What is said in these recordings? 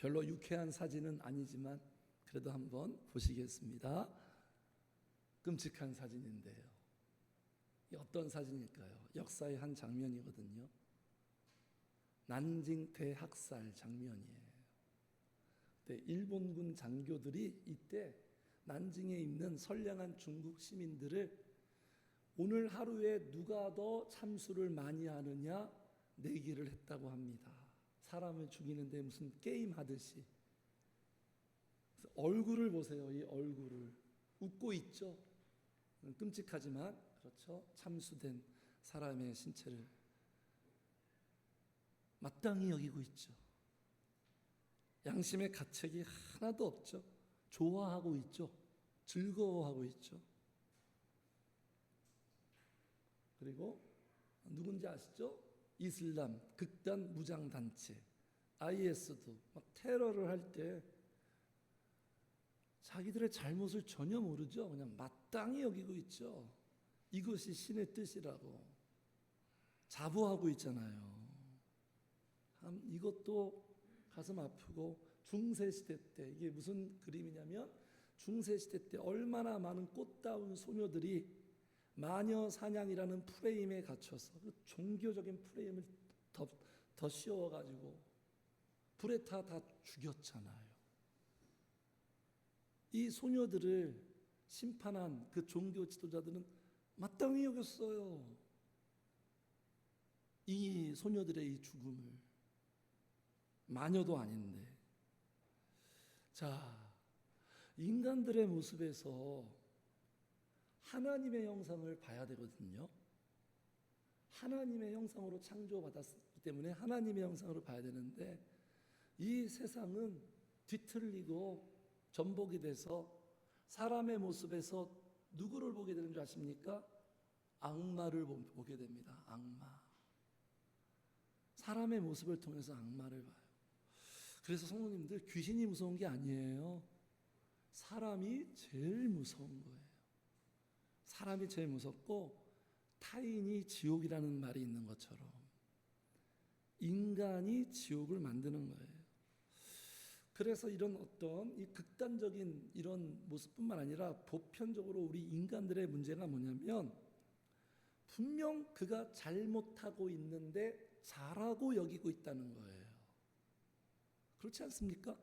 별로 유쾌한 사진은 아니지만 그래도 한번 보시겠습니다. 끔찍한 사진인데요. 이 어떤 사진일까요? 역사의 한 장면이거든요. 난징 대학살 장면이에요. 일본군 장교들이 이때 난징에 있는 선량한 중국 시민들을 오늘 하루에 누가 더 참수를 많이 하느냐 내기를 했다고 합니다. 사람을 죽이는데 무슨 게임 하듯이. 얼굴을 보세요. 이 얼굴을 웃고 있죠. 끔찍하지만 그렇죠. 참수된 사람의 신체를 마땅히 여기고 있죠. 양심의 가책이 하나도 없죠. 좋아하고 있죠. 즐거워하고 있죠. 그리고 누군지 아시죠? 이슬람 극단 무장단체 IS도 막 테러를 할 때 자기들의 잘못을 전혀 모르죠. 그냥 마땅히 여기고 있죠. 이것이 신의 뜻이라고 자부하고 있잖아요. 참 이것도 가슴 아프고, 중세시대 때 이게 무슨 그림이냐면 중세시대 때 얼마나 많은 꽃다운 소녀들이 마녀 사냥이라는 프레임에 갇혀서 그 종교적인 프레임을 더 씌워가지고 불에 다 죽였잖아요. 이 소녀들을 심판한 그 종교 지도자들은 마땅히 여겼어요. 이 소녀들의 이 죽음을. 마녀도 아닌데. 자, 인간들의 모습에서 하나님의 형상을 봐야 되거든요. 하나님의 형상으로 창조받았기 때문에 하나님의 형상으로 봐야 되는데, 이 세상은 뒤틀리고 전복이 돼서 사람의 모습에서 누구를 보게 되는 줄 아십니까? 악마를 보게 됩니다. 악마. 사람의 모습을 통해서 악마를 봐요. 그래서 성도님들, 귀신이 무서운 게 아니에요. 사람이 제일 무서운 거예요. 사람이 제일 무섭고, 타인이 지옥이라는 말이 있는 것처럼 인간이 지옥을 만드는 거예요. 그래서 이런 어떤 이 극단적인 이런 모습뿐만 아니라 보편적으로 우리 인간들의 문제가 뭐냐면, 분명 그가 잘못하고 있는데 잘하고 여기고 있다는 거예요. 그렇지 않습니까?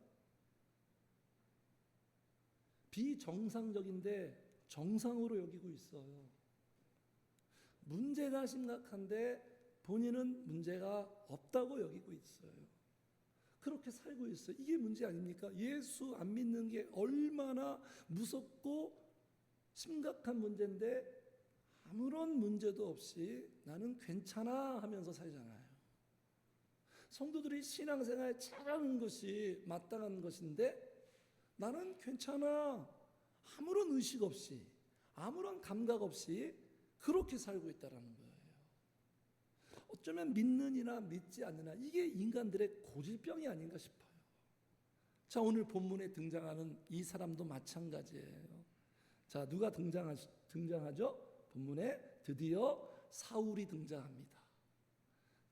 비정상적인데 정상으로 여기고 있어요. 문제가 심각한데 본인은 문제가 없다고 여기고 있어요. 그렇게 살고 있어요. 이게 문제 아닙니까? 예수 안 믿는 게 얼마나 무섭고 심각한 문제인데 아무런 문제도 없이 나는 괜찮아 하면서 살잖아요. 성도들이 신앙생활 잘하는 것이 마땅한 것인데 나는 괜찮아, 아무런 의식 없이 아무런 감각 없이 그렇게 살고 있다는 거예요. 어쩌면 믿느니나 믿지 않느나 이게 인간들의 고질병이 아닌가 싶어요. 자, 오늘 본문에 등장하는 이 사람도 마찬가지예요. 자, 누가 등장하죠? 본문에 드디어 사울이 등장합니다.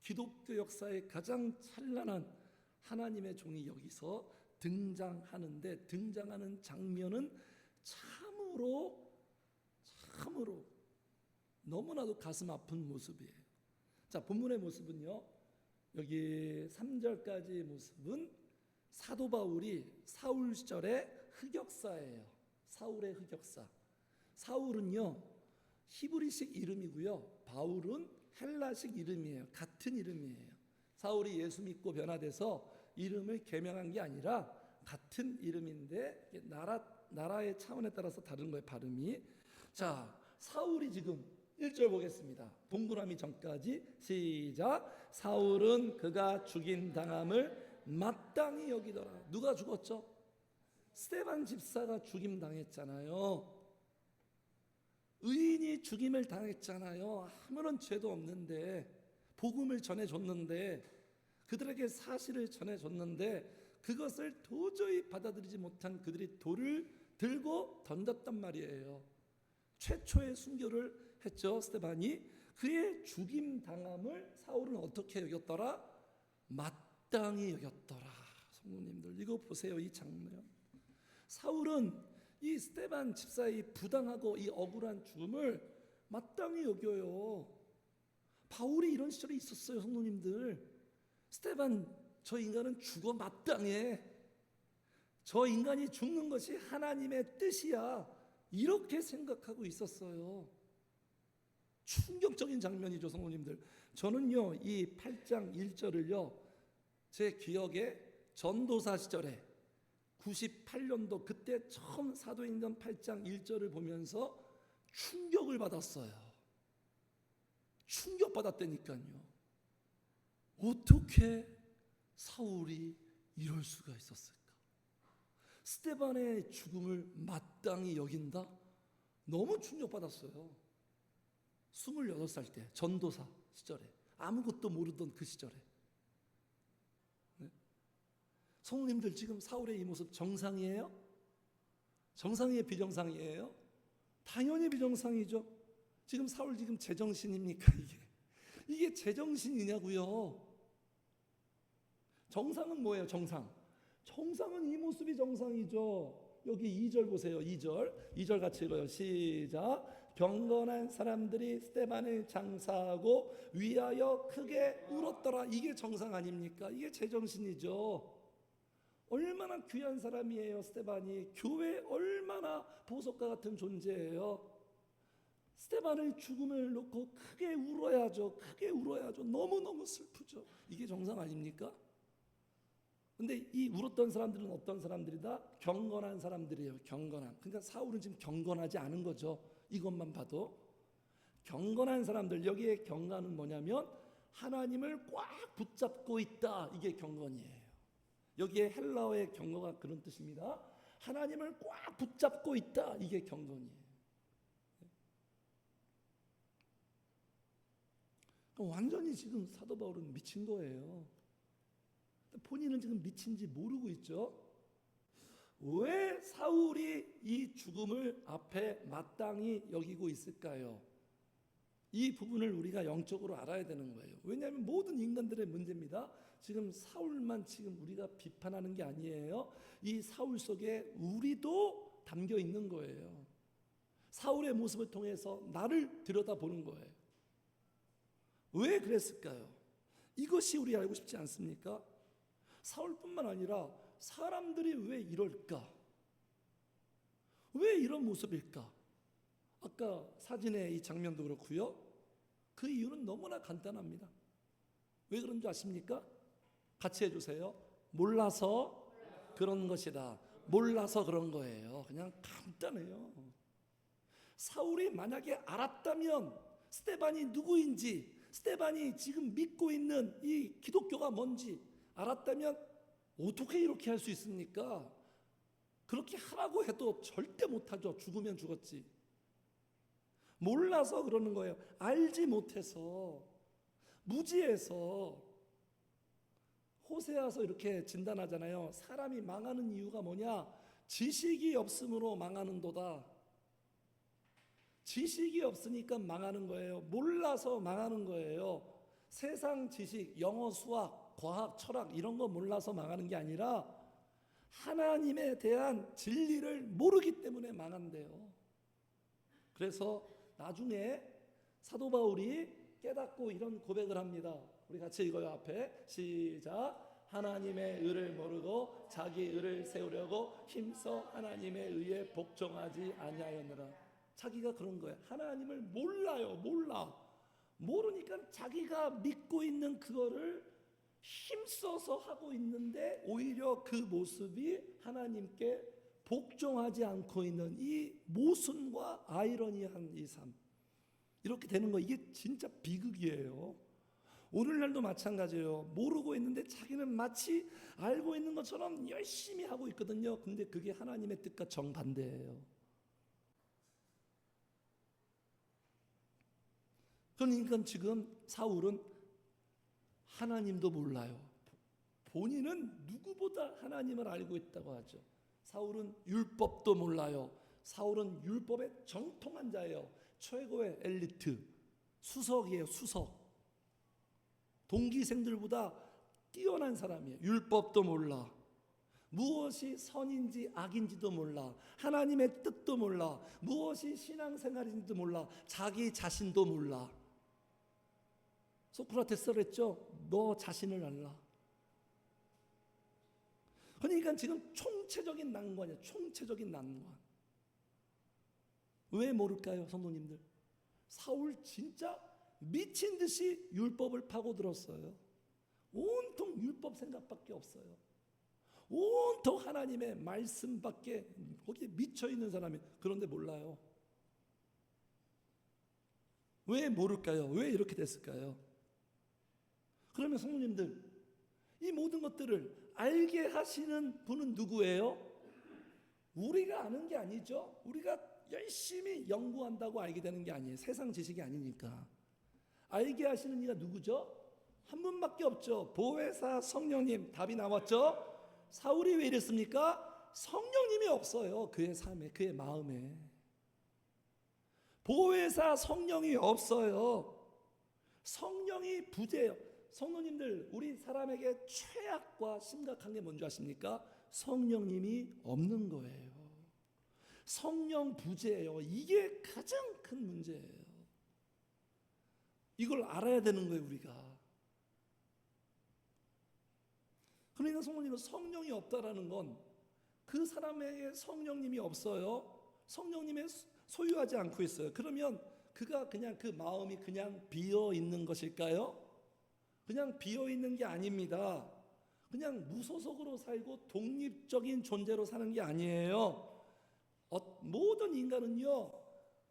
기독교 역사의 가장 찬란한 하나님의 종이 여기서 등장하는데, 등장하는 장면은 참으로 너무나도 가슴 아픈 모습이에요. 자, 본문의 모습은요, 여기 3절까지의 모습은 사도 바울이 사울 시절의 흑역사예요. 사울의 흑역사. 사울은요 히브리식 이름이고요, 바울은 헬라식 이름이에요. 같은 이름이에요. 사울이 예수 믿고 변화돼서 이름을 개명한 게 아니라 같은 이름인데 나라의 차원에 따라서 다른 거예요, 발음이. 자, 사울이 지금 1절 보겠습니다. 동그라미 전까지 시작. 사울은 그가 죽임 당함을 마땅히 여기더라. 누가 죽었죠? 스데반 집사가 죽임 당했잖아요. 의인이 죽임을 당했잖아요. 아무런 죄도 없는데, 복음을 전해줬는데, 그들에게 사실을 전해줬는데 그것을 도저히 받아들이지 못한 그들이 돌을 들고 던졌단 말이에요. 최초의 순교를 했죠, 스데반이. 그의 죽임 당함을 사울은 어떻게 여겼더라? 마땅히 여겼더라. 성도님들 이거 보세요. 이 장면. 사울은 이 스데반 집사의 부당하고 이 억울한 죽음을 마땅히 여겨요. 바울이 이런 시절이 있었어요. 성도님들. 스데반 저 인간은 죽어 마땅해. 저 인간이 죽는 것이 하나님의 뜻이야. 이렇게 생각하고 있었어요. 충격적인 장면이죠. 성도님들. 저는요 이 8장 1절을요 제 기억에 전도사 시절에 98년도 그때 처음 사도행전 8장 1절을 보면서 충격을 받았어요. 충격받았다니까요. 어떻게 사울이 이럴 수가 있었을까? 스데반의 죽음을 마땅히 여긴다? 너무 충격받았어요. 28살 때 전도사 시절에 아무것도 모르던 그 시절에. 네? 성도님들 지금 사울의 이 모습 정상이에요? 정상이에요? 비정상이에요? 당연히 비정상이죠. 지금 사울 지금 제정신입니까? 이게 제정신이냐고요? 정상은 뭐예요? 정상은 이 모습이 정상이죠. 여기 2절 보세요. 2절 같이 읽어요. 시작. 경건한 사람들이 스데반을 장사하고 위하여 크게 울었더라. 이게 정상 아닙니까? 이게 제정신이죠. 얼마나 귀한 사람이에요. 스데반이 교회 얼마나 보석과 같은 존재예요. 스데반의 죽음을 놓고 크게 울어야죠. 너무너무 슬프죠. 이게 정상 아닙니까? 근데 이 울었던 사람들은 어떤 사람들이다? 경건한 사람들이에요. 경건한. 그러니까 사울은 지금 경건하지 않은 거죠. 이것만 봐도. 경건한 사람들, 여기에 경건은 뭐냐면 하나님을 꽉 붙잡고 있다. 이게 경건이에요. 여기에 헬라어의 경건가 그런 뜻입니다. 하나님을 꽉 붙잡고 있다. 이게 경건이에요. 완전히 지금 사도 바울은 미친 거예요. 본인은 지금 미친지 모르고 있죠. 왜 사울이 이 죽음을 앞에 마땅히 여기고 있을까요? 이 부분을 우리가 영적으로 알아야 되는 거예요. 왜냐하면 모든 인간들의 문제입니다. 지금 사울만 지금 우리가 비판하는 게 아니에요. 이 사울 속에 우리도 담겨 있는 거예요. 사울의 모습을 통해서 나를 들여다보는 거예요. 왜 그랬을까요? 이것이 우리 알고 싶지 않습니까? 사울뿐만 아니라 사람들이 왜 이럴까? 왜 이런 모습일까? 아까 사진의 이 장면도 그렇고요. 그 이유는 너무나 간단합니다. 왜 그런 줄 아십니까? 같이 해주세요. 몰라서 그런 것이다. 몰라서 그런 거예요. 그냥 간단해요. 사울이 만약에 알았다면 스데반이 누구인지, 스데반이 지금 믿고 있는 이 기독교가 뭔지 알았다면 어떻게 이렇게 할 수 있습니까? 그렇게 하라고 해도 절대 못하죠. 죽으면 죽었지. 몰라서 그러는 거예요. 알지 못해서, 무지해서. 호세아서 이렇게 진단하잖아요. 사람이 망하는 이유가 뭐냐? 지식이 없음으로 망하는도다. 지식이 없으니까 망하는 거예요. 몰라서 망하는 거예요. 세상 지식, 영어, 수학, 과학, 철학 이런 거 몰라서 망하는 게 아니라 하나님에 대한 진리를 모르기 때문에 망한대요. 그래서 나중에 사도 바울이 깨닫고 이런 고백을 합니다. 우리 같이 읽어요. 앞에 시작. 하나님의 의를 모르고 자기 의를 세우려고 힘써 하나님의 의에 복종하지 아니하였느라. 자기가 그런 거예요. 하나님을 몰라요. 모르니까 자기가 믿고 있는 그거를 힘써서 하고 있는데 오히려 그 모습이 하나님께 복종하지 않고 있는 이 모순과 아이러니한 이 삶. 이렇게 되는 거, 이게 진짜 비극이에요. 오늘날도 마찬가지예요. 모르고 있는데 자기는 마치 알고 있는 것처럼 열심히 하고 있거든요. 근데 그게 하나님의 뜻과 정반대예요. 그러니까 지금 사울은 하나님도 몰라요. 본인은 누구보다 하나님을 알고 있다고 하죠. 사울은 율법도 몰라요. 사울은 율법의 정통한 자예요. 최고의 엘리트, 수석이에요. 수석. 동기생들보다 뛰어난 사람이에요. 율법도 몰라. 무엇이 선인지 악인지도 몰라. 하나님의 뜻도 몰라. 무엇이 신앙생활인지도 몰라. 자기 자신도 몰라. 소크라테스가 했죠. 너 자신을 알라. 그러니까 지금 총체적인 난관이에요. 총체적인 난관. 왜 모를까요, 성도님들? 사울 진짜 미친 듯이 율법을 파고들었어요. 온통 율법 생각밖에 없어요. 온통 하나님의 말씀밖에 거기에 미쳐있는 사람이. 그런데 몰라요. 왜 모를까요? 왜 이렇게 됐을까요? 그러면 성도님들, 이 모든 것들을 알게 하시는 분은 누구예요? 우리가 아는 게 아니죠. 우리가 열심히 연구한다고 알게 되는 게 아니에요. 세상 지식이 아니니까. 알게 하시는 이가 누구죠? 한 분밖에 없죠. 보혜사 성령님. 답이 나왔죠? 사울이 왜 이랬습니까? 성령님이 없어요. 그의 삶에, 그의 마음에. 보혜사 성령이 없어요. 성령이 부재예요. 성도님들, 우리 사람에게 최악과 심각한 게 뭔지 아십니까? 성령님이 없는 거예요. 성령 부재예요. 이게 가장 큰 문제예요. 이걸 알아야 되는 거예요, 우리가. 그러니까 성도님은 성령이 없다라는 건 그 사람에게 성령님이 없어요. 성령님의 소유하지 않고 있어요. 그러면 그가 그냥 그 마음이 그냥 비어 있는 것일까요? 그냥 비어 있는 게 아닙니다. 그냥 무소속으로 살고 독립적인 존재로 사는 게 아니에요. 모든 인간은요,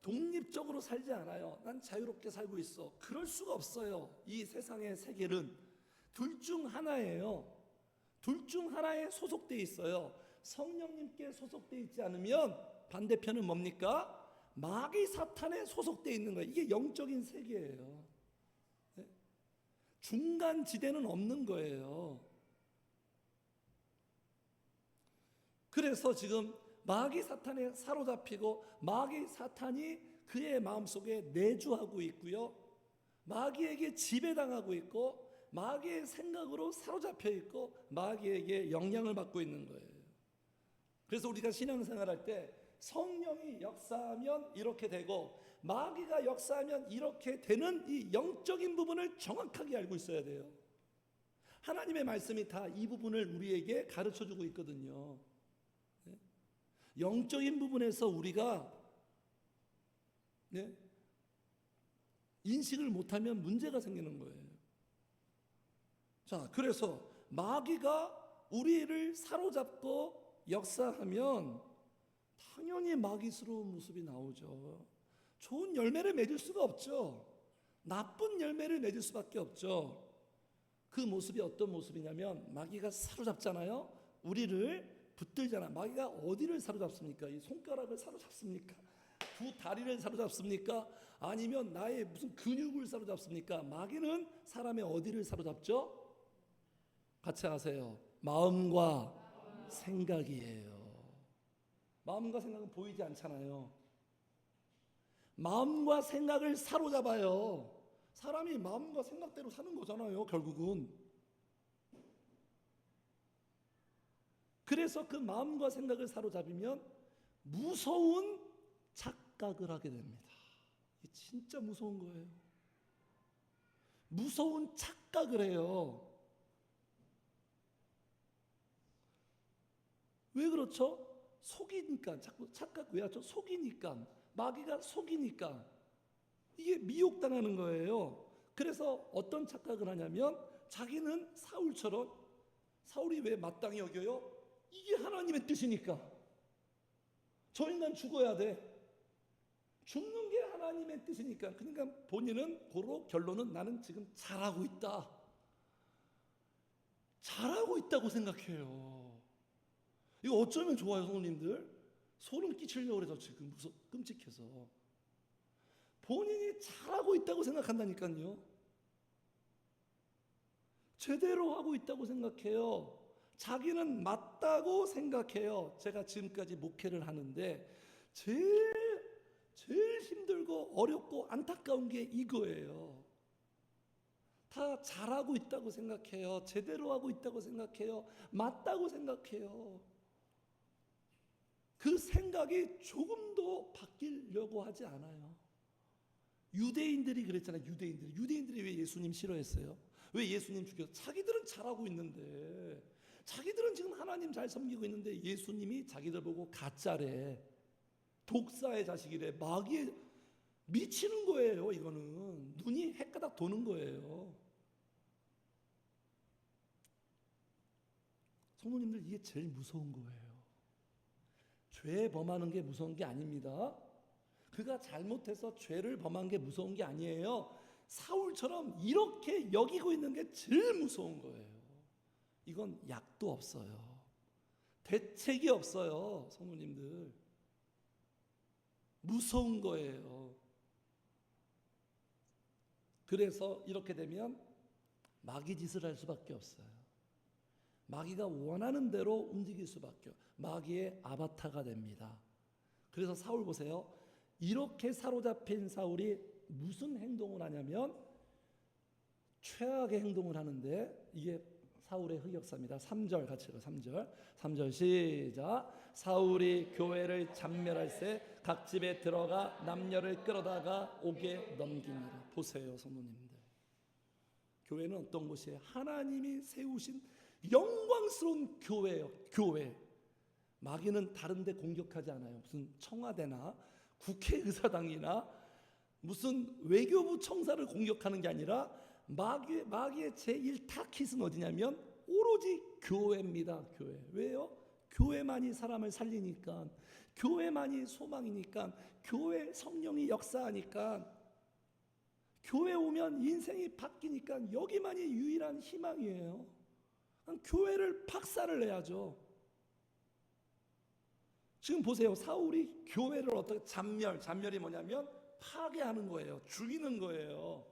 독립적으로 살지 않아요. 난 자유롭게 살고 있어. 그럴 수가 없어요. 이 세상의 세계는 둘 중 하나예요. 둘 중 하나에 소속돼 있어요. 성령님께 소속돼 있지 않으면 반대편은 뭡니까? 마귀 사탄에 소속돼 있는 거예요. 이게 영적인 세계예요. 네? 중간 지대는 없는 거예요. 그래서 지금 마귀 사탄에 사로잡히고 마귀 사탄이 그의 마음속에 내주하고 있고요. 마귀에게 지배당하고 있고 마귀의 생각으로 사로잡혀 있고 마귀에게 영향을 받고 있는 거예요. 그래서 우리가 신앙생활할 때 성령이 역사하면 이렇게 되고 마귀가 역사하면 이렇게 되는 이 영적인 부분을 정확하게 알고 있어야 돼요. 하나님의 말씀이 다 이 부분을 우리에게 가르쳐주고 있거든요. 영적인 부분에서 우리가 인식을 못하면 문제가 생기는 거예요. 자, 그래서 마귀가 우리를 사로잡고 역사하면 당연히 마귀스러운 모습이 나오죠. 좋은 열매를 맺을 수가 없죠. 나쁜 열매를 맺을 수밖에 없죠. 그 모습이 어떤 모습이냐면 마귀가 사로잡잖아요. 우리를 붙들잖아. 마귀가 어디를 사로잡습니까? 이 손가락을 사로잡습니까? 두 다리를 사로잡습니까? 아니면 나의 무슨 근육을 사로잡습니까? 마귀는 사람의 어디를 사로잡죠? 같이 하세요. 마음과 생각이에요. 마음과 생각은 보이지 않잖아요. 마음과 생각을 사로잡아요. 사람이 마음과 생각대로 사는 거잖아요, 결국은. 그래서 그 마음과 생각을 사로잡으면 무서운 착각을 하게 됩니다. 이게 진짜 무서운 거예요. 무서운 착각을 해요. 왜 그렇죠? 속이니까. 자꾸 착각 왜 하죠? 속이니까. 마귀가 속이니까. 이게 미혹당하는 거예요. 그래서 어떤 착각을 하냐면 자기는 사울처럼, 사울이 왜 마땅히 여겨요? 이게 하나님의 뜻이니까. 저 인간 죽어야 돼. 죽는 게 하나님의 뜻이니까. 그러니까 본인은 고로 결론은 나는 지금 잘하고 있다. 잘하고 있다고 생각해요. 이거 어쩌면 좋아요, 성도님들? 소름 끼치려고 해서 지금 끔찍해서. 본인이 잘하고 있다고 생각한다니까요. 제대로 하고 있다고 생각해요. 자기는 맞다고 생각해요. 제가 지금까지 목회를 하는데 제일 힘들고 어렵고 안타까운 게 이거예요. 다 잘하고 있다고 생각해요. 제대로 하고 있다고 생각해요. 맞다고 생각해요. 그 생각이 조금도 바뀌려고 하지 않아요. 유대인들이 그랬잖아요. 유대인들이 왜 예수님 싫어했어요? 왜 예수님 죽였어요? 자기들은 잘하고 있는데, 자기들은 지금 하나님 잘 섬기고 있는데 예수님이 자기들 보고 가짜래, 독사의 자식이래, 마귀에 미치는 거예요. 이거는 눈이 헷가닥 도는 거예요. 성도님들, 이게 제일 무서운 거예요. 죄 범하는 게 무서운 게 아닙니다. 그가 잘못해서 죄를 범한 게 무서운 게 아니에요. 사울처럼 이렇게 여기고 있는 게 제일 무서운 거예요. 이건 약도 없어요. 대책이 없어요. 성도님들, 무서운 거예요. 그래서 이렇게 되면 마귀 짓을 할 수밖에 없어요. 마귀가 원하는 대로 움직일 수밖에 없어요. 마귀의 아바타가 됩니다. 그래서 사울 보세요. 이렇게 사로잡힌 사울이 무슨 행동을 하냐면 최악의 행동을 하는데, 이게 사울의 흑역사입니다. 3절 같이 읽어요. 3절 시작. 사울이 교회를 잔멸할새 각 집에 들어가 남녀를 끌어다가 옥에 넘기니라. 보세요, 성도님들. 교회는 어떤 곳이에요? 하나님이 세우신 영광스러운 교회예요. 교회. 마귀는 다른 데 공격하지 않아요. 무슨 청와대나 국회의사당이나 무슨 외교부 청사를 공격하는 게 아니라 마귀의 제1타깃은 어디냐면 오로지 교회입니다. 교회. 왜요? 교회만이 사람을 살리니까, 교회만이 소망이니까, 교회 성령이 역사하니까, 교회 오면 인생이 바뀌니까 여기만이 유일한 희망이에요. 교회를 박살을 내야죠. 지금 보세요. 사울이 교회를 어떻게 잔멸이 뭐냐면 파괴하는 거예요. 죽이는 거예요.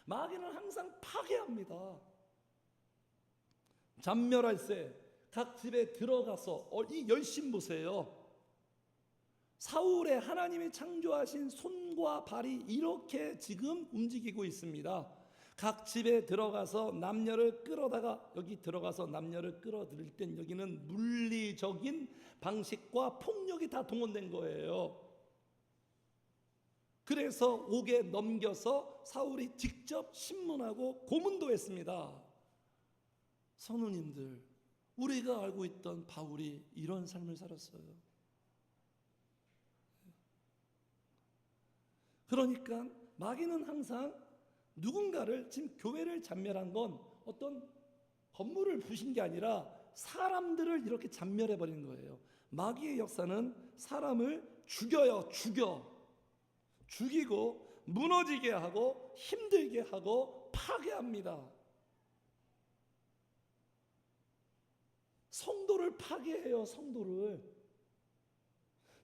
마귀는 항상 파괴합니다. 잔멸할새 각 집에 들어가서, 이 열심 보세요. 사울의 하나님이 창조하신 손과 발이 이렇게 지금 움직이고 있습니다. 각 집에 들어가서 남녀를 끌어다가, 여기 들어가서 남녀를 끌어들일 땐 여기는 물리적인 방식과 폭력이 다 동원된 거예요. 그래서 옥에 넘겨서 사울이 직접 신문하고 고문도 했습니다. 성도님들, 우리가 알고 있던 바울이 이런 삶을 살았어요. 그러니까 마귀는 항상 누군가를, 지금 교회를 잔멸한 건 어떤 건물을 부신 게 아니라 사람들을 이렇게 잔멸해 버린 거예요. 마귀의 역사는 사람을 죽여요. 죽이고 무너지게 하고 힘들게 하고 파괴합니다. 성도를 파괴해요. 성도를.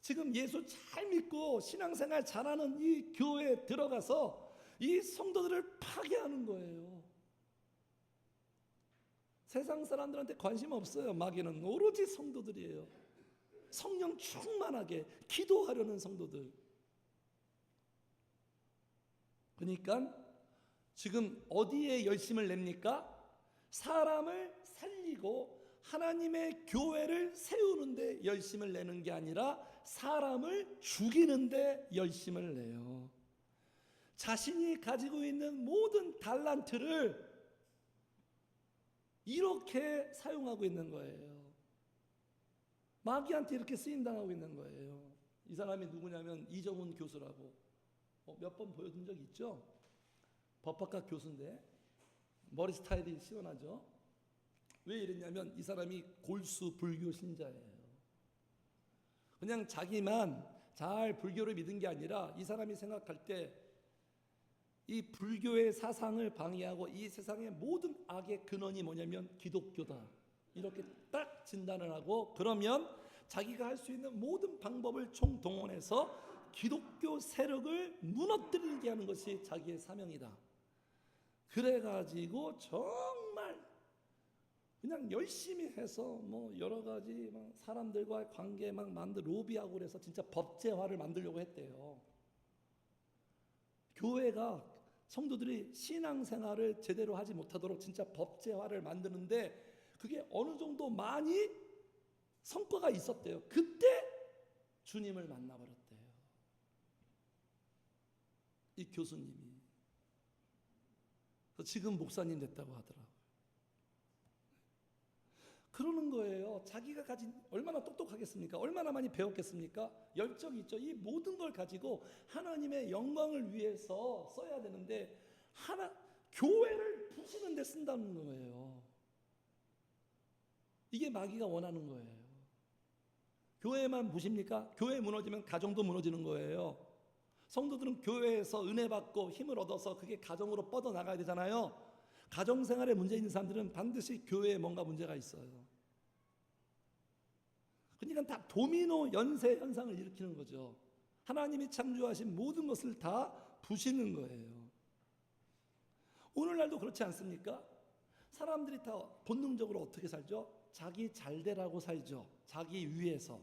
지금 예수 잘 믿고 신앙생활 잘하는 이 교회에 들어가서 이 성도들을 파괴하는 거예요. 세상 사람들한테 관심 없어요. 마귀는 오로지 성도들이에요. 성령 충만하게 기도하려는 성도들. 그러니까 지금 어디에 열심을 냅니까? 사람을 살리고 하나님의 교회를 세우는데 열심을 내는 게 아니라 사람을 죽이는데 열심을 내요. 자신이 가지고 있는 모든 달란트를 이렇게 사용하고 있는 거예요. 마귀한테 이렇게 쓰임당하고 있는 거예요. 이 사람이 누구냐면 이정훈 교수라고, 몇 번 보여준 적 있죠? 법학과 교수인데 머리 스타일이 시원하죠? 왜 이랬냐면 이 사람이 골수 불교 신자예요. 그냥 자기만 잘 불교를 믿은 게 아니라 이 사람이 생각할 때 이 불교의 사상을 방해하고 이 세상의 모든 악의 근원이 뭐냐면 기독교다, 이렇게 딱 진단을 하고, 그러면 자기가 할 수 있는 모든 방법을 총동원해서 기독교 세력을 무너뜨리게 하는 것이 자기의 사명이다. 그래가지고 정말 그냥 열심히 해서 여러 가지 사람들과의 관계 로비하고 그래서 진짜 법제화를 만들려고 했대요. 교회가 성도들이 신앙생활을 제대로 하지 못하도록 진짜 법제화를 만드는데 그게 어느 정도 많이 성과가 있었대요. 그때 주님을 만나버렸대요. 이 교수님이. 지금 목사님 됐다고 하더라고요. 그러는 거예요. 자기가 가진 얼마나 똑똑하겠습니까? 얼마나 많이 배웠겠습니까? 열정이 있죠. 이 모든 걸 가지고 하나님의 영광을 위해서 써야 되는데 교회를 부시는 데 쓴다는 거예요. 이게 마귀가 원하는 거예요. 교회만 부십니까? 교회 무너지면 가정도 무너지는 거예요. 성도들은 교회에서 은혜 받고 힘을 얻어서 그게 가정으로 뻗어나가야 되잖아요. 가정생활에 문제 있는 사람들은 반드시 교회에 뭔가 문제가 있어요. 그러니까 다 도미노 연쇄 현상을 일으키는 거죠. 하나님이 창조하신 모든 것을 다 부시는 거예요. 오늘날도 그렇지 않습니까? 사람들이 다 본능적으로 어떻게 살죠? 자기 잘되라고 살죠. 자기 위해서.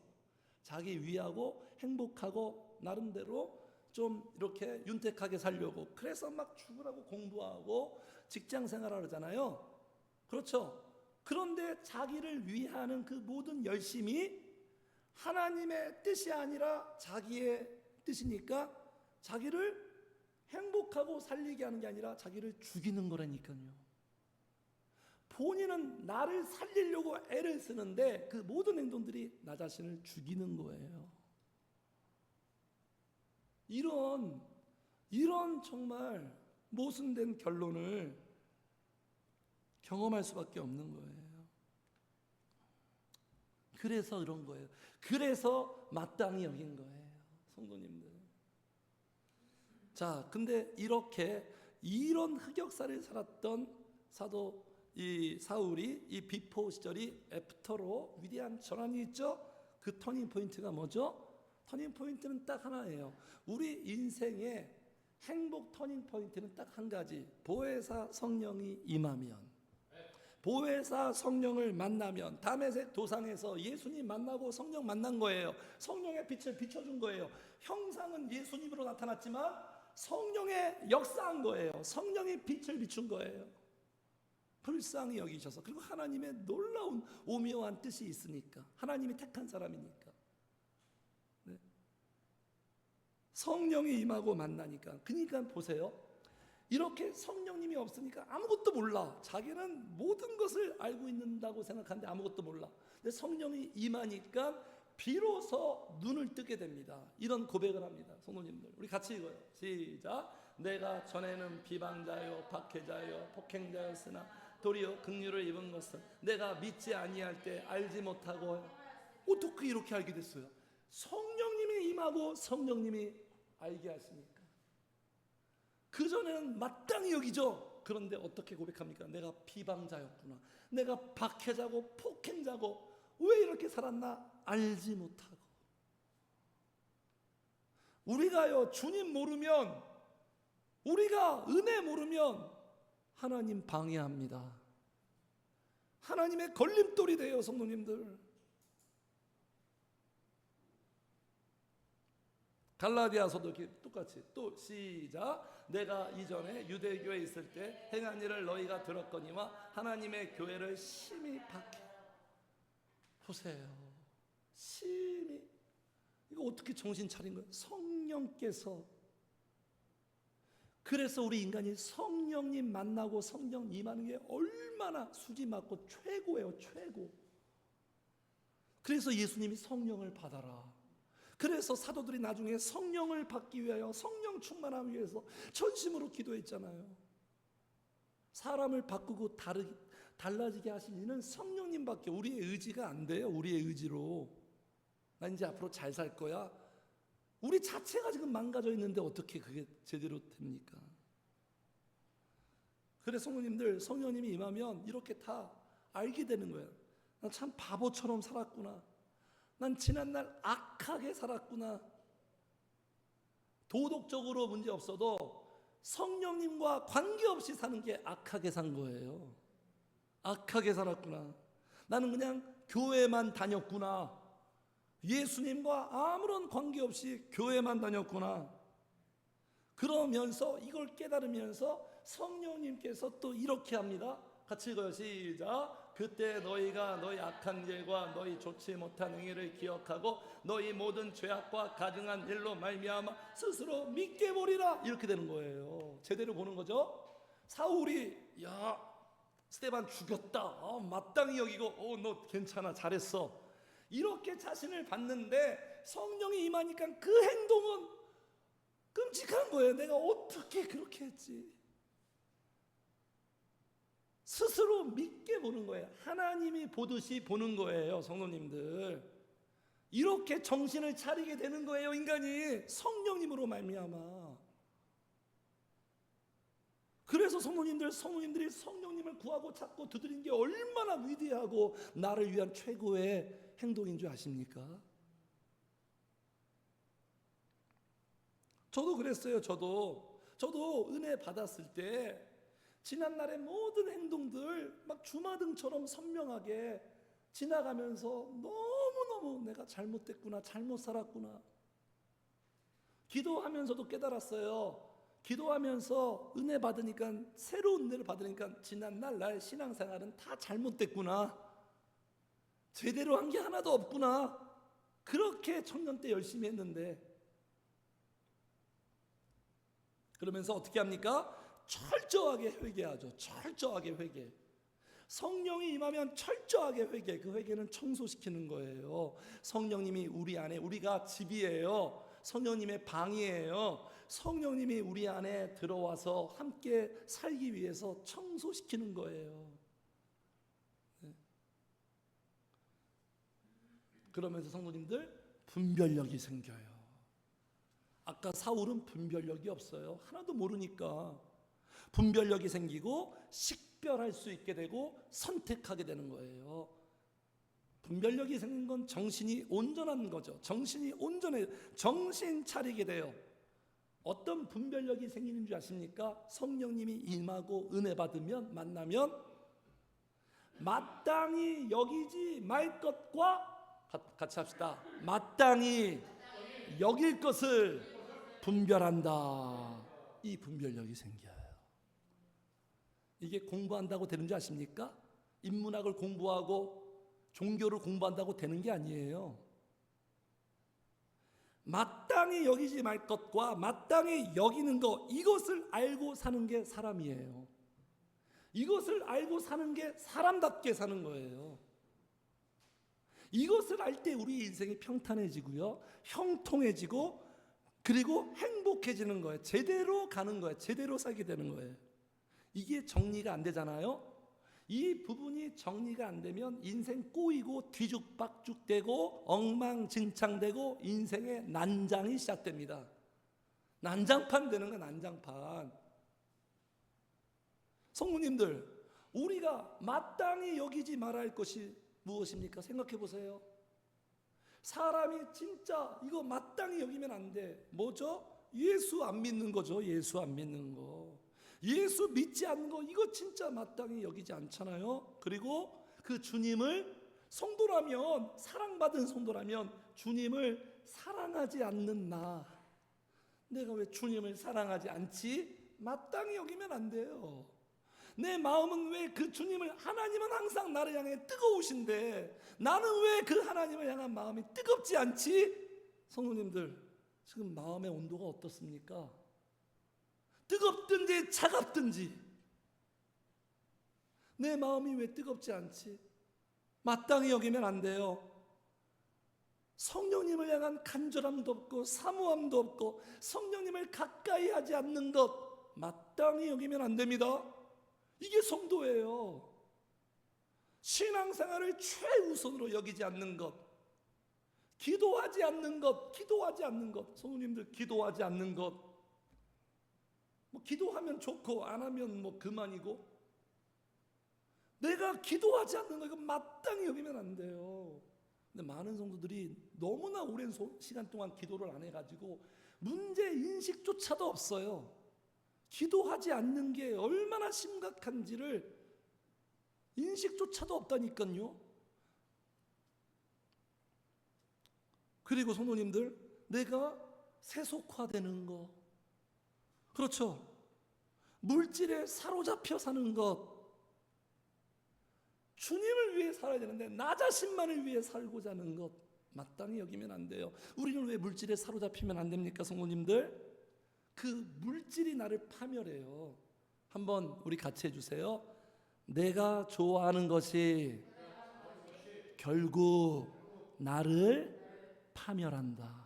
자기 위하고 행복하고 나름대로 좀 이렇게 윤택하게 살려고. 그래서 막 죽으라고 공부하고 직장 생활을 하잖아요. 그렇죠? 그런데 자기를 위하는 그 모든 열심이 하나님의 뜻이 아니라 자기의 뜻이니까 자기를 행복하고 살리게 하는 게 아니라 자기를 죽이는 거라니까요. 본인은 나를 살리려고 애를 쓰는데 그 모든 행동들이 나 자신을 죽이는 거예요. 이런 정말 모순된 결론을 경험할 수밖에 없는 거예요. 그래서 그런 거예요. 그래서 마땅히 여긴 거예요. 성도님들. 자, 근데 이런 흑역사를 살았던 사도 이 사울이 이 비포 시절이 애프터로 위대한 전환이 있죠. 그 터닝 포인트가 뭐죠? 터닝 포인트는 딱 하나예요. 우리 인생의 행복 터닝 포인트는 딱 한 가지. 보혜사 성령이 임하면, 보혜사 성령을 만나면, 다메섹 도상에서 예수님 만나고 성령 만난 거예요. 성령의 빛을 비춰준 거예요. 형상은 예수님으로 나타났지만 성령의 역사한 거예요. 성령의 빛을 비춘 거예요. 불쌍히 여기셔서. 그리고 하나님의 놀라운 오묘한 뜻이 있으니까, 하나님이 택한 사람이니까. 네. 성령이 임하고 만나니까. 그러니까 보세요. 이렇게 성령님이 없으니까 아무것도 몰라. 자기는 모든 것을 알고 있는다고 생각하는데 아무것도 몰라. 근데 성령이 임하니까 비로소 눈을 뜨게 됩니다. 이런 고백을 합니다. 성도님들, 우리 같이 읽어요. 시작. 내가 전에는 비방자요 박해자요 폭행자였으나 도리어 긍휼을 입은 것은 내가 믿지 아니할 때 알지 못하고. 어떻게 이렇게 알게 됐어요? 성령님이 임하고 성령님이 알게 하시니까. 그전에는 마땅히 여기죠. 그런데 어떻게 고백합니까? 내가 비방자였구나. 내가 박해자고 폭행자고 왜 이렇게 살았나 알지 못하고. 우리가요 주님 모르면, 우리가 은혜 모르면 하나님 방해합니다. 하나님의 걸림돌이 돼요. 성도님들, 갈라디아서도 이렇게 똑같이 또 시작. 내가 이전에 유대교에 있을 때 행한 일을 너희가 들었거니와 하나님의 교회를 심히 박해. 보세요. 심히. 이거 어떻게 정신 차린 거예요? 성령께서. 그래서 우리 인간이 성령님 만나고 성령 임하는 게 얼마나 수지 맞고 최고예요. 최고. 그래서 예수님이 성령을 받아라. 그래서 사도들이 나중에 성령을 받기 위하여, 성령 충만하기 위해서 전심으로 기도했잖아요. 사람을 바꾸고 달라지게 하신 이는 성령님밖에. 우리의 의지가 안 돼요. 우리의 의지로 나 이제 앞으로 잘 살 거야. 우리 자체가 지금 망가져 있는데 어떻게 그게 제대로 됩니까? 그래서 성도님들, 성령님이 임하면 이렇게 다 알게 되는 거예요. 난 참 바보처럼 살았구나. 난 지난날 악하게 살았구나. 도덕적으로 문제 없어도 성령님과 관계없이 사는 게 악하게 산 거예요. 악하게 살았구나. 나는 그냥 교회만 다녔구나. 예수님과 아무런 관계없이 교회만 다녔구나. 그러면서 이걸 깨달으면서 성령님께서 또 이렇게 합니다. 같이 읽어요. 시작. 그때 너희가 너희 악한 일과 너희 좋지 못한 행위를 기억하고 너희 모든 죄악과 가증한 일로 말미암아 스스로 믿게 보리라. 이렇게 되는 거예요. 제대로 보는 거죠. 사울이 스데반 죽였다, 마땅히 여기고 너 괜찮아, 잘했어, 이렇게 자신을 봤는데 성령이 임하니까 그 행동은 끔찍한 거예요. 내가 어떻게 그렇게 했지? 스스로 믿게 보는 거예요. 하나님이 보듯이 보는 거예요. 성도님들, 이렇게 정신을 차리게 되는 거예요. 인간이 성령님으로 말미암아. 그래서 성도님들이 성령님을 구하고 찾고 두드린 게 얼마나 위대하고 나를 위한 최고의 행동인 줄 아십니까? 저도 그랬어요. 저도 은혜 받았을 때 지난날의 모든 행동들 막 주마등처럼 선명하게 지나가면서 너무너무 내가 잘못됐구나, 잘못 살았구나. 기도하면서도 깨달았어요. 기도하면서 은혜 받으니까, 새로운 은혜를 받으니까 지난날 나의 신앙생활은 다 잘못됐구나, 제대로 한 게 하나도 없구나. 그렇게 청년 때 열심히 했는데, 그러면서 어떻게 합니까? 철저하게 회개하죠. 철저하게 회개. 성령이 임하면 철저하게 회개. 그 회개는 청소시키는 거예요. 성령님이 우리 안에, 우리가 집이에요. 성령님의 방이에요. 성령님이 우리 안에 들어와서 함께 살기 위해서 청소시키는 거예요. 네. 그러면서 성도님들, 분별력이 생겨요. 아까 사울은 분별력이 없어요. 하나도 모르니까. 분별력이 생기고 식별할 수 있게 되고 선택하게 되는 거예요. 분별력이 생긴 건 정신이 온전한 거죠. 정신이 온전해, 정신 차리게 돼요. 어떤 분별력이 생기는 줄 아십니까? 성령님이 임하고 은혜 받으면, 만나면 마땅히 여기지 말 것과, 같이 합시다, 마땅히 여길 것을 분별한다. 이 분별력이 생겨요. 이게 공부한다고 되는 줄 아십니까? 인문학을 공부하고 종교를 공부한다고 되는 게 아니에요. 마땅히 여기지 말 것과 마땅히 여기는 것, 이것을 알고 사는 게 사람이에요. 이것을 알고 사는 게 사람답게 사는 거예요. 이것을 알 때 우리 인생이 평탄해지고요, 형통해지고, 그리고 행복해지는 거예요. 제대로 가는 거예요. 제대로 살게 되는 거예요. 이게 정리가 안 되잖아요. 이 부분이 정리가 안 되면 인생 꼬이고 뒤죽박죽되고 엉망진창되고 인생의 난장이 시작됩니다. 난장판 되는 거, 난장판. 성도님들, 우리가 마땅히 여기지 말아야 할 것이 무엇입니까? 생각해 보세요. 사람이 진짜 이거 마땅히 여기면 안 돼. 뭐죠? 예수 안 믿는 거죠. 예수 안 믿는 거. 예수 믿지 않는 거, 이거 진짜 마땅히 여기지 않잖아요. 그리고 그 주님을, 성도라면, 사랑받은 성도라면 주님을 사랑하지 않는 나, 내가 왜 주님을 사랑하지 않지? 마땅히 여기면 안 돼요. 내 마음은 왜 그 주님을, 하나님은 항상 나를 향해 뜨거우신데 나는 왜 그 하나님을 향한 마음이 뜨겁지 않지? 성도님들, 지금 마음의 온도가 어떻습니까? 뜨겁든지 차갑든지 내 마음이 왜 뜨겁지 않지? 마땅히 여기면 안 돼요. 성령님을 향한 간절함도 없고 사모함도 없고 성령님을 가까이 하지 않는 것, 마땅히 여기면 안 됩니다. 이게 성도예요. 신앙생활을 최우선으로 여기지 않는 것, 기도하지 않는 것, 성도님들, 기도하지 않는 것. 뭐 기도하면 좋고 안 하면 뭐 그만이고, 내가 기도하지 않는 거, 이거 마땅히 여기면 안 돼요. 근데 많은 성도들이 너무나 오랜 시간 동안 기도를 안 해가지고 문제 인식조차도 없어요. 기도하지 않는 게 얼마나 심각한지를 인식조차도 없다니까요. 그리고 성도님들, 내가 세속화되는 거, 그렇죠. 물질에 사로잡혀 사는 것, 주님을 위해 살아야 되는데 나 자신만을 위해 살고자 하는 것 마땅히 여기면 안 돼요. 우리는 왜 물질에 사로잡히면 안 됩니까, 성도님들? 그 물질이 나를 파멸해요. 한번 우리 같이 해주세요. 내가 좋아하는 것이 결국 나를 파멸한다.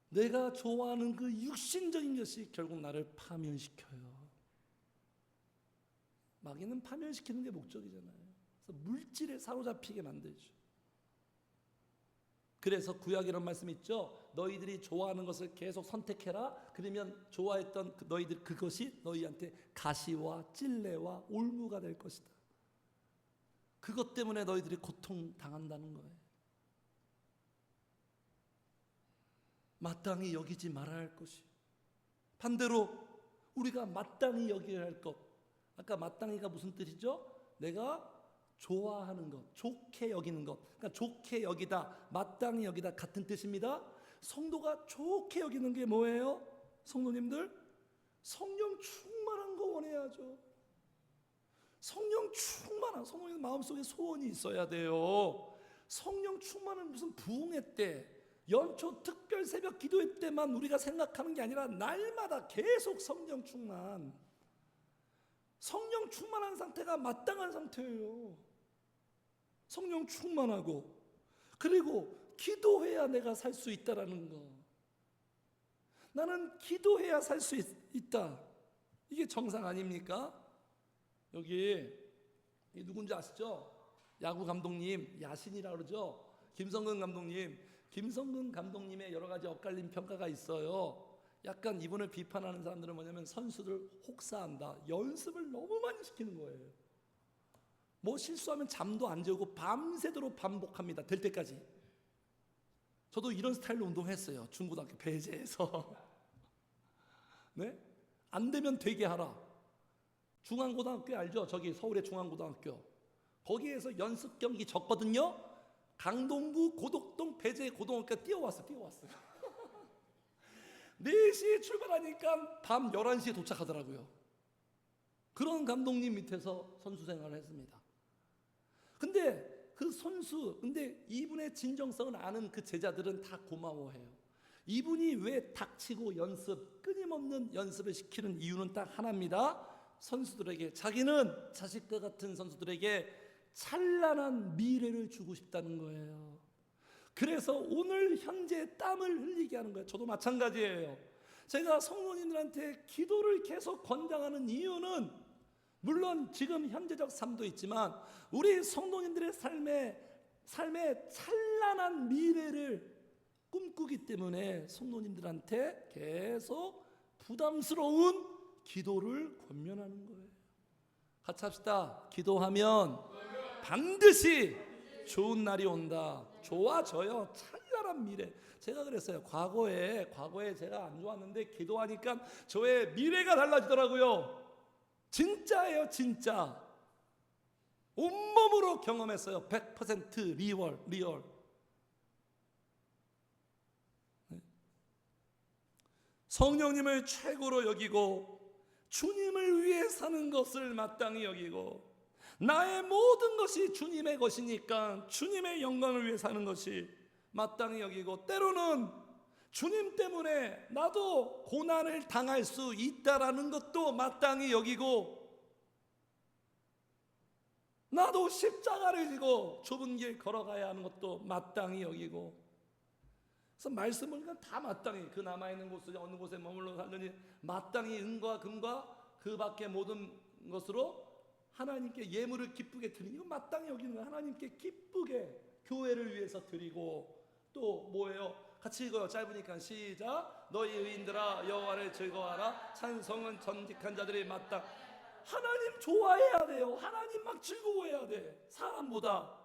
내가 좋아하는 그 육신적인 것이 결국 나를 파멸시켜요. 마귀는 파멸시키는 게 목적이잖아요. 그래서 물질에 사로잡히게 만들죠. 그래서 구약에 이런 말씀이 있죠. 너희들이 좋아하는 것을 계속 선택해라. 그러면 좋아했던 너희들 그것이 너희한테 가시와 찔레와 올무가 될 것이다. 그것 때문에 너희들이 고통당한다는 거예요. 마땅히 여기지 말아야 할 것이, 반대로 우리가 마땅히 여겨야 할 것. 아까 마땅히가 무슨 뜻이죠? 내가 좋아하는 것, 좋게 여기는 것. 그러니까 좋게 여기다, 마땅히 여기다 같은 뜻입니다. 성도가 좋게 여기는 게 뭐예요? 성도님들, 성령 충만한 거 원해야죠. 성령 충만한, 성도님 마음속에 소원이 있어야 돼요. 성령 충만은 무슨 부흥회 때, 연초 특별 새벽 기도회 때만 우리가 생각하는 게 아니라 날마다 계속 성령 충만. 성령 충만한 상태가 마땅한 상태예요. 성령 충만하고, 그리고 기도해야 내가 살 수 있다라는 거. 나는 기도해야 살 수 있다. 이게 정상 아닙니까? 여기 누군지 아시죠? 야구 감독님, 야신이라고 그러죠. 김성근 감독님. 김성근 감독님의 여러 가지 엇갈린 평가가 있어요. 약간 이분을 비판하는 사람들은 뭐냐면 선수들 혹사한다, 연습을 너무 많이 시키는 거예요. 뭐 실수하면 잠도 안 재우고 밤새도록 반복합니다, 될 때까지. 저도 이런 스타일로 운동했어요, 중고등학교 배제에서. 네? 안 되면 되게 하라. 중앙고등학교 알죠? 저기 서울의 중앙고등학교, 거기에서 연습 경기 졌거든요. 강동구 고덕동 배제 고등학교 뛰어왔어요. 4시에 출발하니까 밤 11시에 도착하더라고요. 그런 감독님 밑에서 선수 생활을 했습니다. 근데 그 선수, 근데 이분의 진정성을 아는 그 제자들은 다 고마워해요. 이분이 왜 닥치고 연습, 끊임없는 연습을 시키는 이유는 딱 하나입니다. 선수들에게, 자기는 자식과 같은 선수들에게 찬란한 미래를 주고 싶다는 거예요. 그래서 오늘 현재 땀을 흘리게 하는 거예요. 저도 마찬가지예요. 제가 성도님들한테 기도를 계속 권장하는 이유는 물론 지금 현재적 삶도 있지만 우리 성도님들의 삶에 찬란한 미래를 꿈꾸기 때문에 성도님들한테 계속 부담스러운 기도를 권면하는 거예요. 같이 합시다. 기도하면 반드시 좋은 날이 온다. 좋아져요. 찬란한 미래. 제가 그랬어요. 과거에 제가 안 좋았는데 기도하니까 저의 미래가 달라지더라고요. 진짜예요, 진짜. 온몸으로 경험했어요. 100% 리얼. 성령님을 최고로 여기고 주님을 위해 사는 것을 마땅히 여기고, 나의 모든 것이 주님의 것이니까 주님의 영광을 위해 사는 것이 마땅히 여기고, 때로는 주님 때문에 나도 고난을 당할 수 있다라는 것도 마땅히 여기고, 나도 십자가를 지고 좁은 길 걸어가야 하는 것도 마땅히 여기고. 그래서 말씀 보니까 다 마땅히, 그 남아있는 곳에 어느 곳에 머물러 살려니 마땅히 은과 금과 그 밖의 모든 것으로 하나님께 예물을 기쁘게 드리는, 이거 마땅히 여기는 거예요. 하나님께 기쁘게 교회를 위해서 드리고, 또 뭐예요? 같이 읽어요. 짧으니까 시작. 너희 의인들아 여호와를 즐거워하라. 찬송은 전직한 자들이 마땅. 하나님 좋아해야 돼요. 하나님 막 즐거워해야 돼, 사람보다.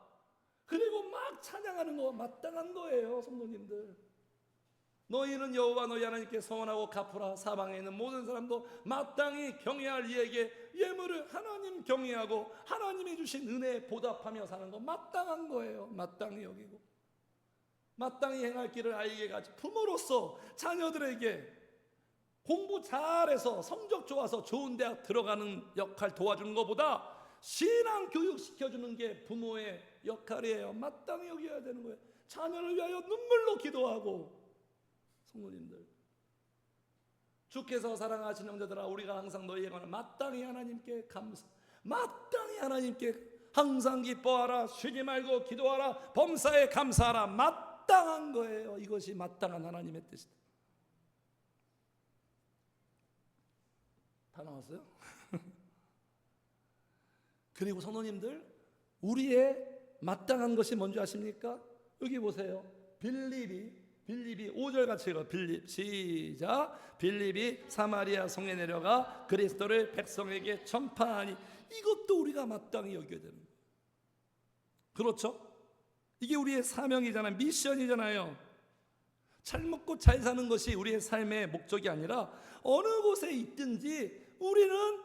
그리고 막 찬양하는 거 마땅한 거예요, 성도님들. 너희는 여호와 너희 하나님께 성원하고 갚으라. 사방에 있는 모든 사람도 마땅히 경외할 이에게 예물을 하나님 경외하고 하나님이 주신 은혜에 보답하며 사는 거 마땅한 거예요. 마땅히 여기고, 마땅히 행할 길을 알게 가지. 부모로서 자녀들에게 공부 잘해서 성적 좋아서 좋은 대학 들어가는 역할 도와주는 것보다 신앙 교육 시켜주는 게 부모의 역할이에요. 마땅히 여겨야 되는 거예요. 자녀를 위하여 눈물로 기도하고. 성도님들, 주께서 사랑하시는 형제들아, 우리가 항상 너희에 관한 마땅히 하나님께 감사, 마땅히 하나님께 항상 기뻐하라, 쉬지 말고 기도하라, 범사에 감사하라. 마땅한 거예요. 이것이 마땅한 하나님의 뜻이다. 다 나왔어요? 그리고 성도님들, 우리의 마땅한 것이 뭔지 아십니까? 여기 보세요. 빌립이 5절 같이 읽어. 빌립, 시작. 빌립이 사마리아 성에 내려가 그리스도를 백성에게 전파하니. 이것도 우리가 마땅히 여겨야 되는 거예요. 그렇죠? 이게 우리의 사명이잖아요. 미션이잖아요. 잘 먹고 잘 사는 것이 우리의 삶의 목적이 아니라 어느 곳에 있든지 우리는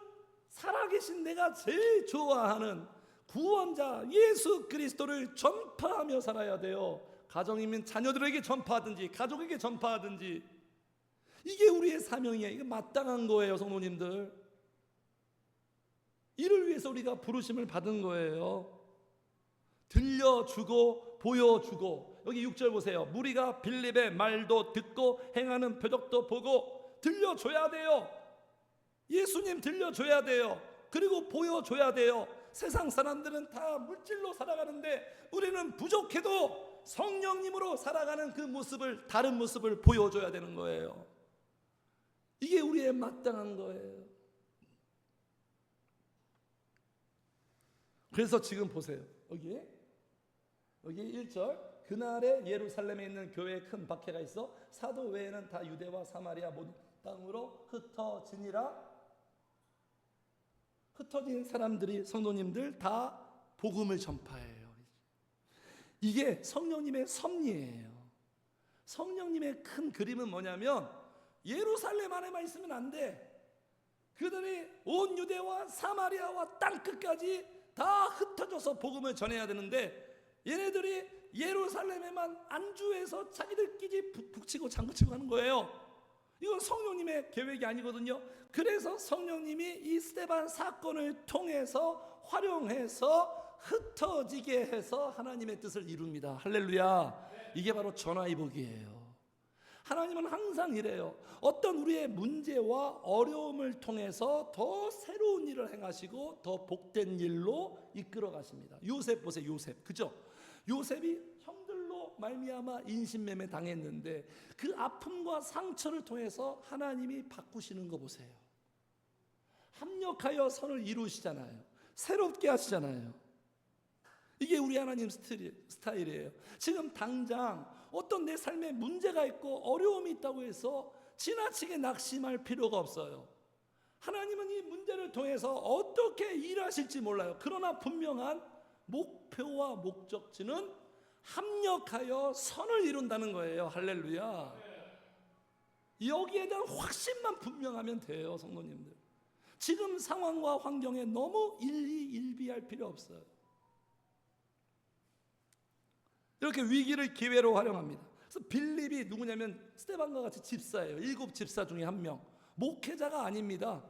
살아계신 내가 제일 좋아하는 구원자 예수 그리스도를 전파하며 살아야 돼요. 가정이면 자녀들에게 전파하든지 가족에게 전파하든지, 이게 우리의 사명이에요. 이게 마땅한 거예요. 성도님들, 이를 위해서 우리가 부르심을 받은 거예요. 들려주고 보여주고. 여기 6절 보세요. 무리가 빌립의 말도 듣고 행하는 표적도 보고. 들려줘야 돼요. 예수님 들려줘야 돼요. 그리고 보여줘야 돼요. 세상 사람들은 다 물질로 살아가는데 우리는 부족해도 성령님으로 살아가는 그 모습을, 다른 모습을 보여줘야 되는 거예요. 이게 우리의 마땅한 거예요. 그래서 지금 보세요. 여기 1절. 그날에 예루살렘에 있는 교회에 큰 박해가 있어 사도 외에는 다 유대와 사마리아 모든 땅으로 흩어지니라. 흩어진 사람들이, 성도님들, 다 복음을 전파해요. 이게 성령님의 섭리예요. 성령님의 큰 그림은 뭐냐면 예루살렘 안에만 있으면 안 돼. 그들이 온 유대와 사마리아와 땅끝까지 다 흩어져서 복음을 전해야 되는데, 얘네들이 예루살렘에만 안주해서 자기들끼리 북치고 장구치고 하는 거예요. 이건 성령님의 계획이 아니거든요. 그래서 성령님이 이 스데반 사건을 통해서 활용해서 흩어지게 해서 하나님의 뜻을 이룹니다. 할렐루야. 이게 바로 전화위복이에요. 하나님은 항상 이래요. 어떤 우리의 문제와 어려움을 통해서 더 새로운 일을 행하시고 더 복된 일로 이끌어 가십니다. 요셉 보세요. 요셉, 그죠? 요셉이 형들로 말미암아 인신매매 당했는데 그 아픔과 상처를 통해서 하나님이 바꾸시는 거 보세요. 합력하여 선을 이루시잖아요. 새롭게 하시잖아요. 이게 우리 하나님 스타일이에요. 지금 당장 어떤 내 삶에 문제가 있고 어려움이 있다고 해서 지나치게 낙심할 필요가 없어요. 하나님은 이 문제를 통해서 어떻게 일하실지 몰라요. 그러나 분명한 목표와 목적지는 합력하여 선을 이룬다는 거예요. 할렐루야. 여기에 대한 확신만 분명하면 돼요. 성도님들, 지금 상황과 환경에 너무 일희일비할 필요 없어요. 이렇게 위기를 기회로 활용합니다. 그래서 빌립이 누구냐면 스데반과 같이 집사예요. 7 집사 중에 한 명. 목회자가 아닙니다.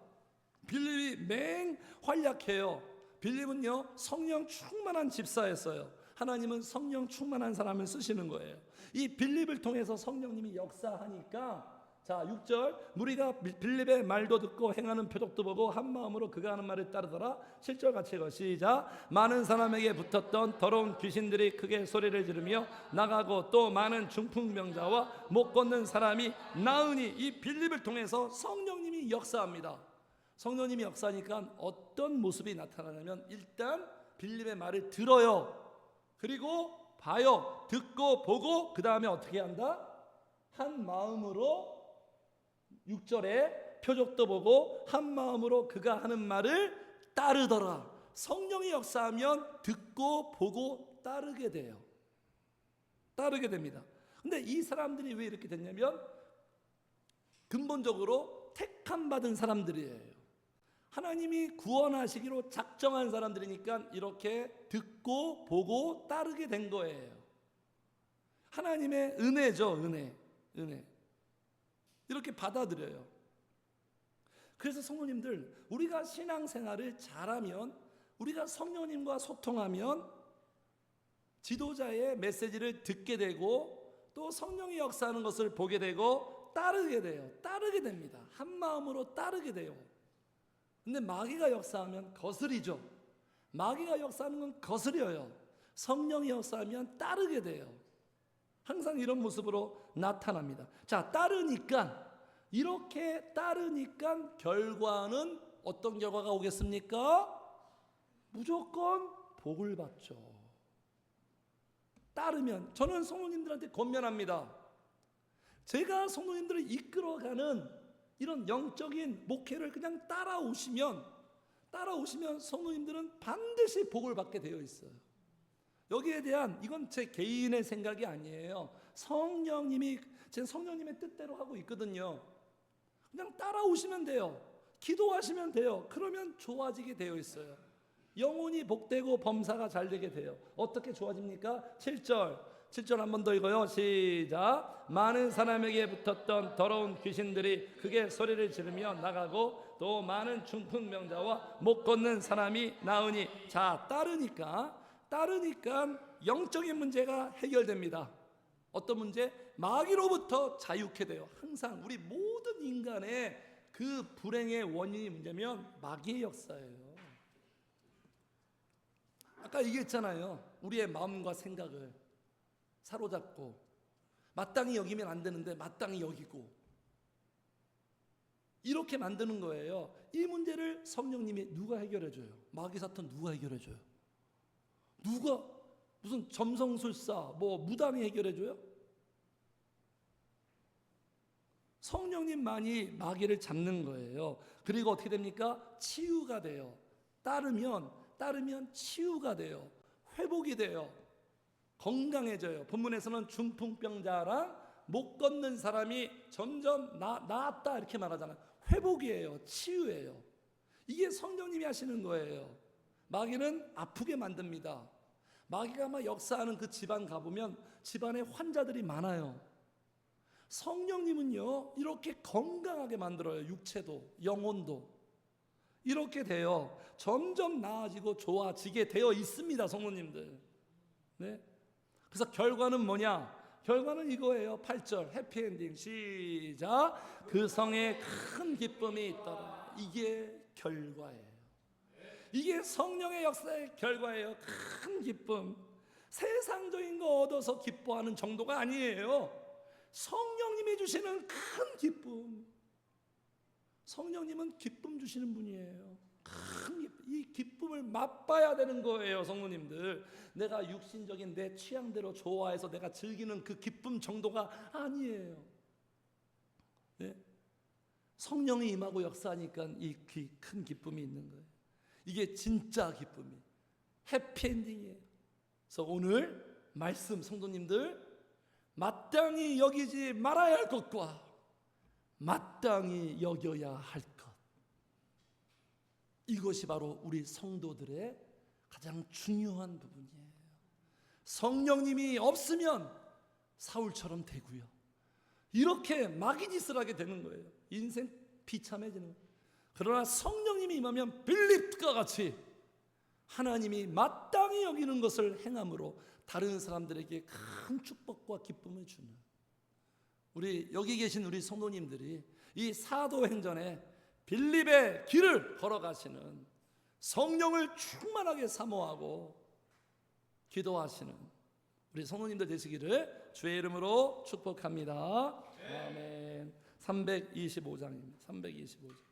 빌립이 맹활약해요. 빌립은요, 성령 충만한 집사였어요. 하나님은 성령 충만한 사람을 쓰시는 거예요. 이 빌립을 통해서 성령님이 역사하니까, 자 6절, 무리가 빌립의 말도 듣고 행하는 표적도 보고 한 마음으로 그가 하는 말을 따르더라. 7절 같이 읽어. 시작. 많은 사람에게 붙었던 더러운 귀신들이 크게 소리를 지르며 나가고 또 많은 중풍병자와 못 걷는 사람이 나으니. 이 빌립을 통해서 성령님이 역사합니다. 성령님이 역사하니까 어떤 모습이 나타나냐면, 일단 빌립의 말을 들어요. 그리고 봐요. 듣고 보고 그 다음에 어떻게 한다? 한 마음으로, 6절에 표적도 보고 한 마음으로 그가 하는 말을 따르더라. 성령이 역사하면 듣고 보고 따르게 돼요. 따르게 됩니다. 근데 이 사람들이 왜 이렇게 됐냐면 근본적으로 택함 받은 사람들이에요. 하나님이 구원하시기로 작정한 사람들이니까 이렇게 듣고 보고 따르게 된 거예요. 하나님의 은혜죠. 은혜. 이렇게 받아들여요. 그래서 성도님들, 우리가 신앙생활을 잘하면, 우리가 성령님과 소통하면 지도자의 메시지를 듣게 되고 또 성령이 역사하는 것을 보게 되고 따르게 돼요. 따르게 됩니다. 한 마음으로 따르게 돼요. 근데 마귀가 역사하면 거스리죠. 마귀가 역사하는 건 거스려요. 성령이 역사하면 따르게 돼요. 항상 이런 모습으로 나타납니다. 자, 따르니까, 이렇게 따르니까 결과는 어떤 결과가 오겠습니까? 무조건 복을 받죠. 따르면, 저는 성도님들한테 권면합니다. 제가 성도님들을 이끌어가는 이런 영적인 목회를 그냥 따라오시면 성도님들은 반드시 복을 받게 되어 있어요. 여기에 대한, 이건 제 개인의 생각이 아니에요. 성령님이, 제 성령님의 뜻대로 하고 있거든요. 그냥 따라오시면 돼요. 기도하시면 돼요. 그러면 좋아지게 되어 있어요. 영혼이 복되고 범사가 잘 되게 돼요. 어떻게 좋아집니까? 7절 한 번 더 읽어요. 시작. 많은 사람에게 붙었던 더러운 귀신들이 크게 소리를 지르며 나가고 또 많은 중풍병자와 못 걷는 사람이 나으니. 자, 따르니까 영적인 문제가 해결됩니다. 어떤 문제? 마귀로부터 자유케 돼요. 항상 우리 모든 인간의 그 불행의 원인이 문제면 마귀의 역사예요. 아까 얘기했잖아요. 우리의 마음과 생각을 사로잡고 마땅히 여기면 안 되는데 마땅히 여기고 이렇게 만드는 거예요. 이 문제를 성령님이 누가 해결해줘요? 마귀사탄 누가 해결해줘요? 누가 무슨 점성술사 무당이 해결해줘요? 성령님만이 마귀를 잡는 거예요. 그리고 어떻게 됩니까? 치유가 돼요. 따르면 치유가 돼요. 회복이 돼요. 건강해져요. 본문에서는 중풍병자랑 못 걷는 사람이 점점 나았다 이렇게 말하잖아요. 회복이에요. 치유예요. 이게 성령님이 하시는 거예요. 마귀는 아프게 만듭니다. 마귀가 막 역사하는 그 집안 가보면 집안에 환자들이 많아요. 성령님은요, 이렇게 건강하게 만들어요. 육체도 영혼도 이렇게 돼요. 점점 나아지고 좋아지게 되어 있습니다, 성도님들. 네? 그래서 결과는 뭐냐? 결과는 이거예요. 8절 해피엔딩 시작. 그 성에 큰 기쁨이 있더라. 이게 결과예요. 이게 성령의 역사의 결과예요. 큰 기쁨. 세상적인 거 얻어서 기뻐하는 정도가 아니에요. 성령님이 주시는 큰 기쁨. 성령님은 기쁨 주시는 분이에요. 큰 기쁨. 이 기쁨을 맛봐야 되는 거예요, 성도님들. 내가 육신적인 내 취향대로 좋아해서 내가 즐기는 그 기쁨 정도가 아니에요. 네? 성령이 임하고 역사하니까 이 큰 기쁨이 있는 거예요. 이게 진짜 기쁨이에요. 해피엔딩이에요. 그래서 오늘 말씀 성도님들, 마땅히 여기지 말아야 할 것과 마땅히 여겨야 할 것, 이것이 바로 우리 성도들의 가장 중요한 부분이에요. 성령님이 없으면 사울처럼 되고요, 이렇게 마귀짓을 하게 되는 거예요. 인생 비참해지는 거예요. 그러나 성령님이 임하면 빌립과 같이 하나님이 마땅히 여기는 것을 행함으로 다른 사람들에게 큰 축복과 기쁨을 주는, 우리 여기 계신 우리 성도님들이 이 사도행전에 빌립의 길을 걸어가시는, 성령을 충만하게 사모하고 기도하시는 우리 성도님들 되시기를 주의 이름으로 축복합니다. 아멘. 325장입니다. 325장.